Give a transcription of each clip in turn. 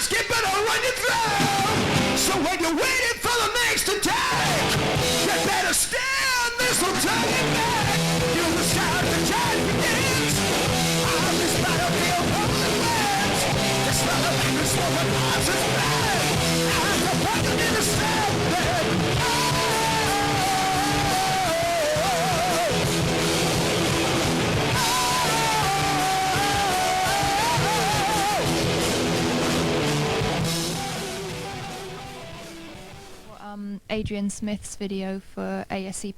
just keep it on running through. So when you're waiting for the next attack, you better stand, this will turn you back. You will start the time begins. On this battlefield, public lands. This love and this woman hearts is bad. I'm the fucking in the stand, Adrian Smith's video for ASAP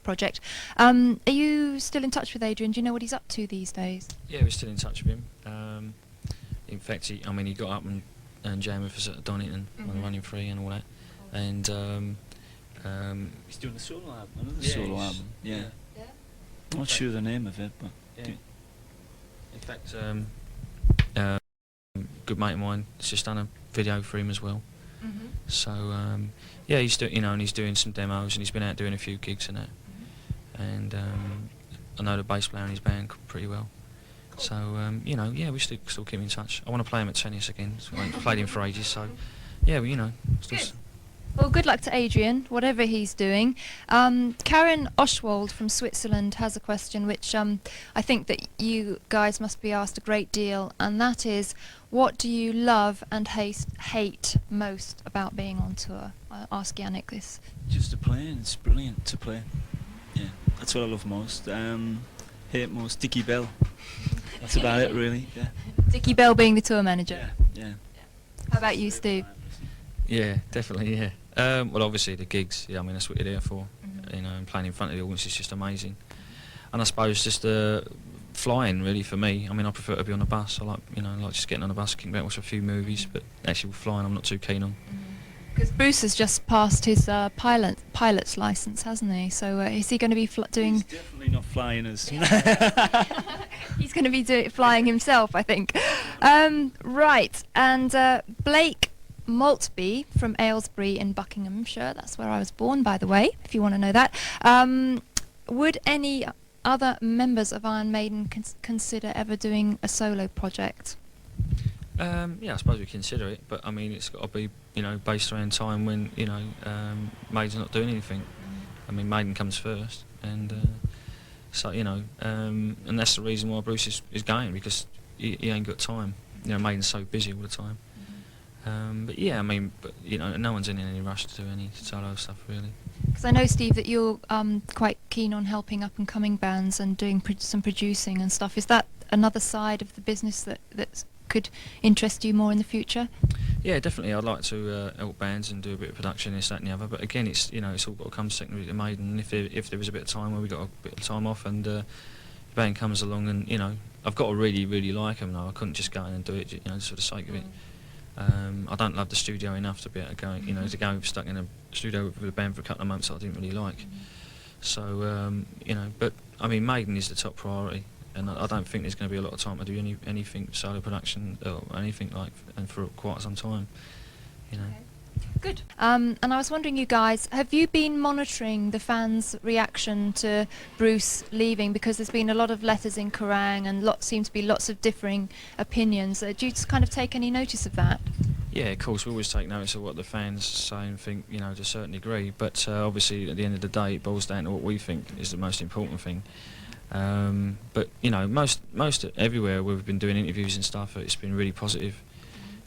project. Are you still in touch with Adrian? Do you know what he's up to these days? Yeah, we're still in touch with him. In fact, he got up and jammed with us at Donington on Running Free and all that. And he's doing a solo album, another solo album. Yeah. I'm not sure the name of it, but in fact, good mate of mine has just done a video for him as well. So yeah, he's and he's doing some demos, and he's been out doing a few gigs and that. And I know the bass player in his band pretty well. So yeah, we still keep in touch. I want to play him at tennis again. So I haven't played him for ages. So yeah, still. Well, good luck to Adrian, whatever he's doing. Karen Oschwald from Switzerland has a question which I think that you guys must be asked a great deal, and that is, what do you love and hate most about being on tour? I'll ask Yannick this. Just the playing, it's brilliant to play. Yeah, that's what I love most. Hate most Dickie Bell. That's about it, really. Yeah. Dickie Bell being the tour manager. Yeah. How about you, Steve? Yeah, definitely. Yeah. Well, obviously the gigs. Yeah, I mean that's what you're there for. And playing in front of the audience is just amazing. And I suppose just flying really for me. I mean, I prefer to be on a bus. I like just getting on a bus, kicking back, watch a few movies. But actually flying, I'm not too keen on. Because Bruce has just passed his pilot's license, hasn't he? So is he going to be doing? He's definitely not flying us. He's going to be flying himself, I think. Right, and Blake Maltby from Aylesbury in Buckinghamshire. That's where I was born, by the way, if you want to know that. Would any other members of Iron Maiden consider ever doing a solo project? Yeah, I suppose we consider it, but I mean, it's got to be based around time when Maiden's not doing anything. I mean, Maiden comes first, and so and that's the reason why Bruce is going, because he ain't got time. Maiden's so busy all the time. But yeah, I mean, no one's in any rush to do any solo stuff really. Because I know, Steve, that you're quite keen on helping up and coming bands and doing some producing and stuff. Is that another side of the business that could interest you more in the future? Yeah, definitely. I'd like to help bands and do a bit of production, this, that, and the other. But again, it's it's all got to come secondary to Maiden. If there was a bit of time where we got a bit of time off and the band comes along, and I've got to really, really like them. I couldn't just go in and do it, just for the sake of it. I don't love the studio enough to be able to go, to go stuck in a studio with a band for a couple of months that I didn't really like. So, but I mean, Maiden is the top priority, and I don't think there's going to be a lot of time to do anything solo production or anything like, and for quite some time, Okay. Good. And I was wondering, you guys, have you been monitoring the fans' reaction to Bruce leaving? Because there's been a lot of letters in Kerrang and seem to be lots of differing opinions. Do you just kind of take any notice of that? Yeah, of course, we always take notice of what the fans say and think, to a certain degree. But obviously, at the end of the day, it boils down to what we think is the most important thing. But most everywhere where we've been doing interviews and stuff, it's been really positive.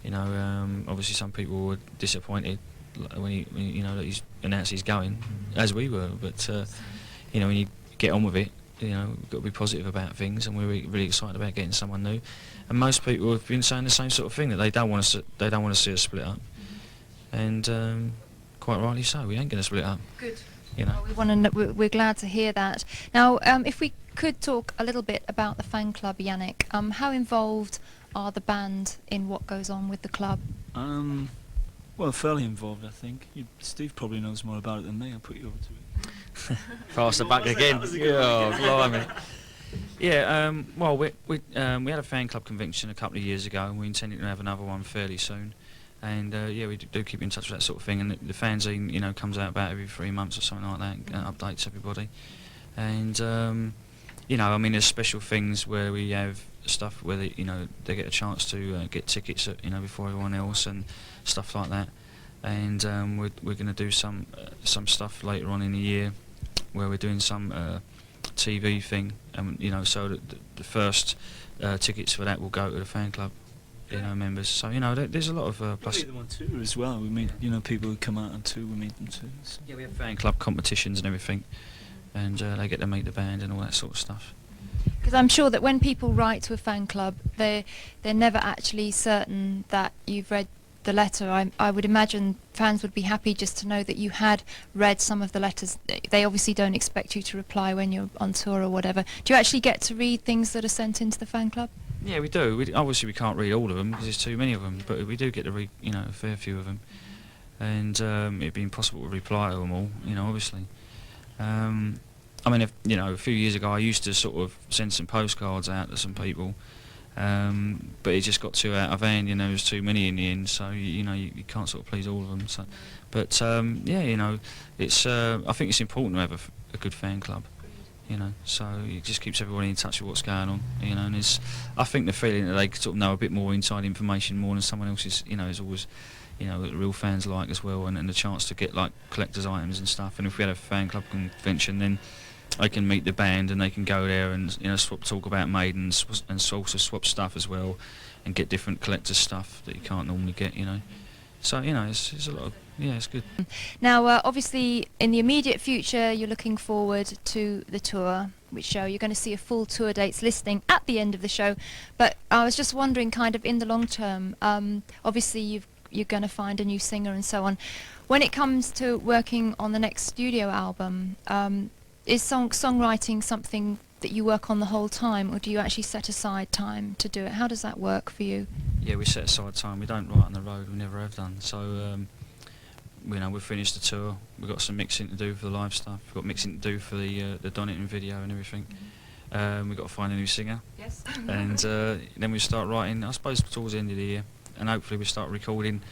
Obviously some people were disappointed when that he's announced he's going, as we were. But when you get on with it, we've got to be positive about things, and we're really excited about getting someone new. And most people have been saying the same sort of thing, that they don't want to see us split up, and quite rightly so. We ain't going to split up. Good. Well, we're glad to hear that. Now, if we could talk a little bit about the fan club, Yannick. How involved are the band in what goes on with the club? Well, fairly involved, I think. Steve probably knows more about it than me. I'll put you over to it. Faster back again. Oh, blimey. Yeah, well, we had a fan club convention a couple of years ago, and we intended to have another one fairly soon. And yeah, we do keep in touch with that sort of thing. And the fanzine, comes out about every 3 months or something like that, and updates everybody. And you know, I mean, there's special things where we have stuff where they, you know, they get a chance to get tickets, you know, before everyone else and stuff like that. And we're going to do some stuff later on in the year where we're doing some TV thing, and you know, so that the first tickets for that will go to the fan club, you know, members. So you know, there's a lot of We plus. meet them on tour as well. We meet, you know, people who come out on tour. We meet them too. So. Yeah, we have fan club competitions and everything, and they get to meet the band and all that sort of stuff. Because I'm sure that when people write to a fan club, they're never actually certain that you've read the letter. I would imagine fans would be happy just to know that you had read some of the letters. They obviously don't expect you to reply when you're on tour or whatever. Do you actually get to read things that are sent into the fan club? Yeah, we do. Obviously, we can't read all of them because there's too many of them, but we do get to read, you know, a fair few of them. And it'd be impossible to reply to them all, you know, obviously. I mean, you know, a few years ago I used to sort of send some postcards out to some people, but it just got too out of hand, you know, there was too many in the end, so you know, you can't sort of please all of them. So, but yeah, you know, it's I think it's important to have a good fan club, you know, so it just keeps everybody in touch with what's going on, you know, and it's, I think the feeling that they sort of know a bit more inside information more than someone else's, you know, is always, you know, that real fans like as well, and the chance to get like collector's items and stuff. And if we had a fan club convention, then they can meet the band and they can go there and, you know, talk about Maiden and also swap stuff as well, and get different collector's stuff that you can't normally get, you know. So you know, it's a lot of, yeah, it's good. Now, obviously, in the immediate future, you're looking forward to the tour, which show you're going to see a full tour dates listing at the end of the show. But I was just wondering, kind of in the long term, obviously you're going to find a new singer and so on. When it comes to working on the next studio album, is songwriting something that you work on the whole time, or do you actually set aside time to do it? How does that work for you? Yeah, we set aside time. We don't write on the road. We never have done. So, you know, we've finished the tour. We've got some mixing to do for the live stuff. We've got mixing to do for the Donington video and everything. We've got to find a new singer. Yes. And then we start writing, I suppose, towards the end of the year. And hopefully we start recording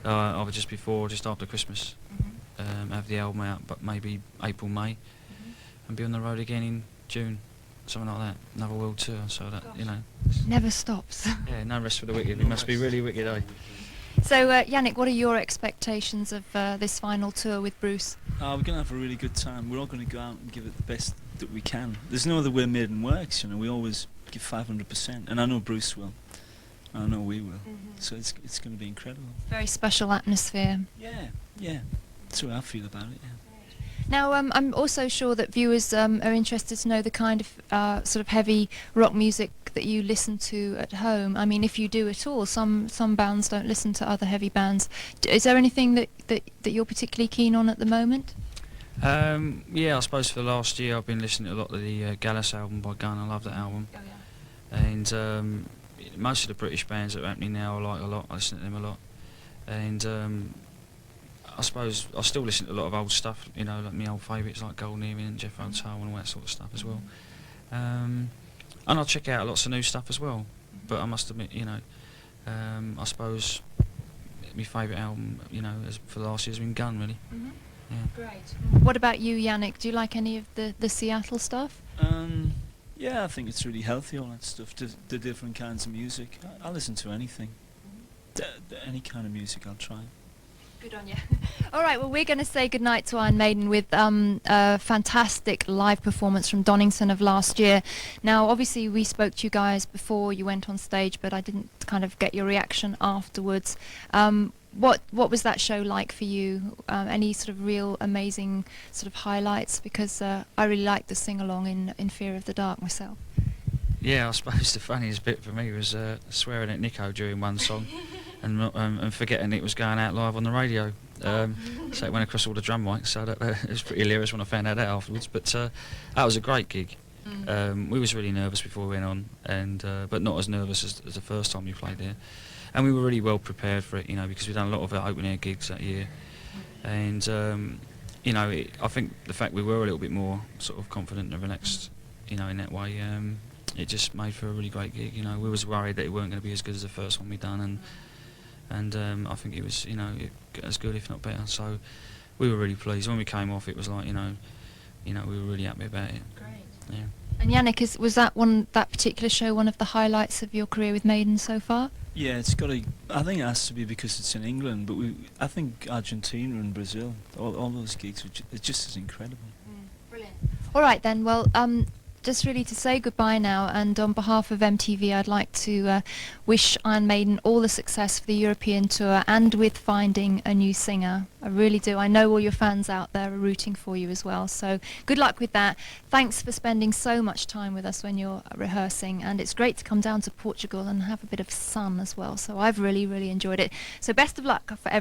either just before or just after Christmas. Have the album out, but maybe April, May. And be on the road again in June, something like that. Another world tour, so that, you know. Never stops. Yeah, no rest for the wicked. We must be really wicked, eh? So, Yannick, what are your expectations of this final tour with Bruce? We're going to have a really good time. We're all going to go out and give it the best that we can. There's no other way Maiden works, you know. We always give 500%, and I know Bruce will. I know we will. So it's going to be incredible. Very special atmosphere. Yeah. That's the way I feel about it, yeah. Now, I'm also sure that viewers are interested to know the kind of sort of heavy rock music that you listen to at home. I mean, if you do at all. Some bands don't listen to other heavy bands. Is there anything that you're particularly keen on at the moment? Yeah, I suppose for the last year I've been listening to a lot of the Gallus album by Gun. I love that album. Oh, yeah. And most of the British bands that are happening now I like a lot. I listen to them a lot. And I suppose I still listen to a lot of old stuff, you know, like my old favourites like Golden Earring and Jeff Hotel and all that sort of stuff as well. And I check out lots of new stuff as well. But I must admit, you know, I suppose my favourite album, you know, for the last year has been Gun, really. Yeah. Great. What about you, Yannick? Do you like any of the Seattle stuff? Yeah, I think it's really healthy, all that stuff, the different kinds of music. I listen to anything. Any kind of music I'll try. Good on you. All right, well, we're going to say goodnight to Iron Maiden with a fantastic live performance from Donington of last year. Now, obviously, we spoke to you guys before you went on stage, but I didn't kind of get your reaction afterwards. What was that show like for you? Any sort of real amazing sort of highlights? Because I really liked the sing-along in Fear of the Dark myself. Yeah, I suppose the funniest bit for me was swearing at Nico during one song. And forgetting it was going out live on the radio, so it went across all the drum mics. So that, it was pretty hilarious when I found out that afterwards. But that was a great gig. We was really nervous before we went on, and but not as nervous as the first time we played there. And we were really well prepared for it, you know, because we'd done a lot of open air gigs that year. And you know, I think the fact we were a little bit more sort of confident and relaxed, you know, in that way, it just made for a really great gig. You know, we was worried that it weren't going to be as good as the first one we'd done, and I think it was, you know, as good if not better. So we were really pleased. When we came off, it was like, you know, we were really happy about it. Great. Yeah. And Yannick, was that particular show one of the highlights of your career with Maiden so far? Yeah, it's got to. I think it has to be because it's in England, but I think Argentina and Brazil, all those gigs, it's just as incredible. Brilliant. All right then. Well, just really to say goodbye now, and on behalf of MTV, I'd like to wish Iron Maiden all the success for the European tour and with finding a new singer. I really do. I know all your fans out there are rooting for you as well. So good luck with that. Thanks for spending so much time with us when you're rehearsing, and it's great to come down to Portugal and have a bit of sun as well. So I've really, really enjoyed it. So best of luck for everyone.